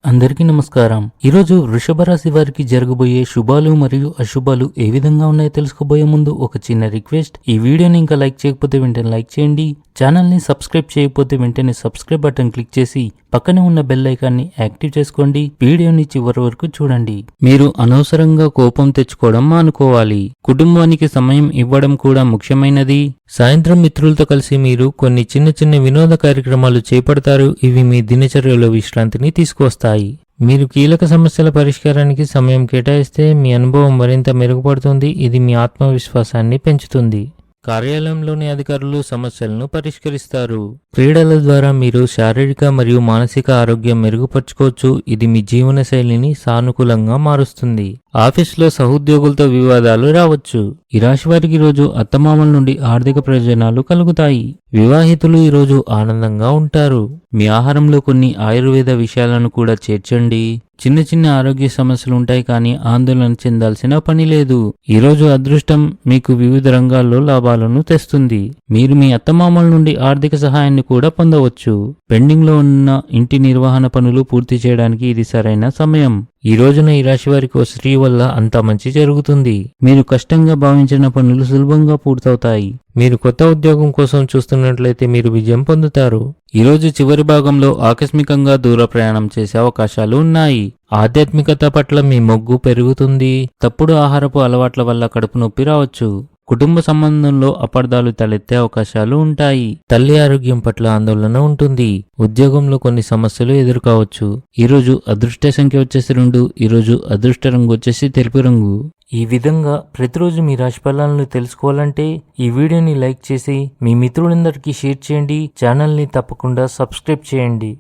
అందరికీ నమస్కారం. ఈరోజు వృషభ రాశి వారికి జరగబోయే శుభాలు మరియు అశుభాలు ఏ విధంగా ఉన్నాయో తెలుసుకోబోయే ముందు ఒక చిన్న రిక్వెస్ట్. ఈ వీడియోని ఇంకా లైక్ చేయకపోతే వెంటనే లైక్ చేయండి. ఛానల్ని సబ్స్క్రైబ్ చేయకపోతే వెంటనే సబ్స్క్రైబ్ బటన్ క్లిక్ చేసి పక్కనే ఉన్న బెల్ ఐకాన్ని యాక్టివ్ చేసుకోండి. వీడియోని చివరి వరకు చూడండి. మీరు అనవసరంగా కోపం తెచ్చుకోవడం మానుకోవాలి. కుటుంబానికి సమయం ఇవ్వడం కూడా ముఖ్యమైనది. సాయంత్రం మిత్రులతో కలిసి మీరు కొన్ని చిన్న చిన్న వినోద కార్యక్రమాలు చేపడతారు. ఇవి మీ దినచర్యలో విశ్రాంతిని తీసుకొస్తాయి. మీరు కీలక సమస్యల పరిష్కారానికి సమయం కేటాయిస్తే మీ అనుభవం మరింత మెరుగుపడుతుంది. ఇది మీ ఆత్మవిశ్వాసాన్ని పెంచుతుంది. కార్యాలయంలోని అధికారులు సమస్యలను పరిష్కరిస్తారు. క్రీడల ద్వారా మీరు శారీరక మరియు మానసిక ఆరోగ్యం మెరుగుపరుచుకోవచ్చు. ఇది మీ జీవన శైలిని సానుకూలంగా మారుస్తుంది. ఆఫీసులో సహోద్యోగులతో వివాదాలు రావచ్చు. ఈ రాశి వారికి రోజు అత్తమామల నుండి ఆర్థిక ప్రయోజనాలు కలుగుతాయి. వివాహితులు ఈరోజు ఆనందంగా ఉంటారు. మీ ఆహారంలో కొన్ని ఆయుర్వేద విషయాలను కూడా చేర్చండి. చిన్న చిన్న ఆరోగ్య సమస్యలు ఉంటాయి, కానీ ఆందోళన చెందాల్సిన పని లేదు. ఈరోజు అదృష్టం మీకు వివిధ రంగాల్లో లాభాలను తెస్తుంది. మీరు మీ అత్తమామల నుండి ఆర్థిక సహాయాన్ని కూడా పొందవచ్చు. పెండింగ్ లో ఉన్న ఇంటి నిర్వహణ పనులు పూర్తి చేయడానికి ఇది సరైన సమయం. ఈ రోజున ఈ రాశి వారికి ఓ స్త్రీ వల్ల అంతా మంచి జరుగుతుంది. మీరు కష్టంగా భావించిన పనులు సులభంగా పూర్తవుతాయి. మీరు కొత్త ఉద్యోగం కోసం చూస్తున్నట్లయితే మీరు విజయం పొందుతారు. ఈ రోజు చివరి భాగంలో ఆకస్మికంగా దూర ప్రయాణం చేసే అవకాశాలు ఉన్నాయి. ఆధ్యాత్మికత పట్ల మీ మొగ్గు పెరుగుతుంది. తప్పుడు ఆహారపు అలవాట్ల వల్ల కడుపు నొప్పి రావచ్చు. కుటుంబ సంబంధంలో అపార్థాలు తలెత్తే అవకాశాలు ఉంటాయి. తల్లి ఆరోగ్యం పట్ల ఆందోళన ఉంటుంది. ఉద్యోగంలో కొన్ని సమస్యలు ఎదుర్కోవచ్చు. ఈరోజు అదృష్ట సంఖ్య వచ్చేసి 2. ఈరోజు అదృష్ట రంగు వచ్చేసి తెలుపు రంగు. ఈ విధంగా ప్రతిరోజు మీ రాశి ఫలాలను తెలుసుకోవాలంటే ఈ వీడియోని లైక్ చేసి మీ మిత్రులందరికీ షేర్ చేయండి. ఛానల్ని తప్పకుండా సబ్స్క్రైబ్ చేయండి.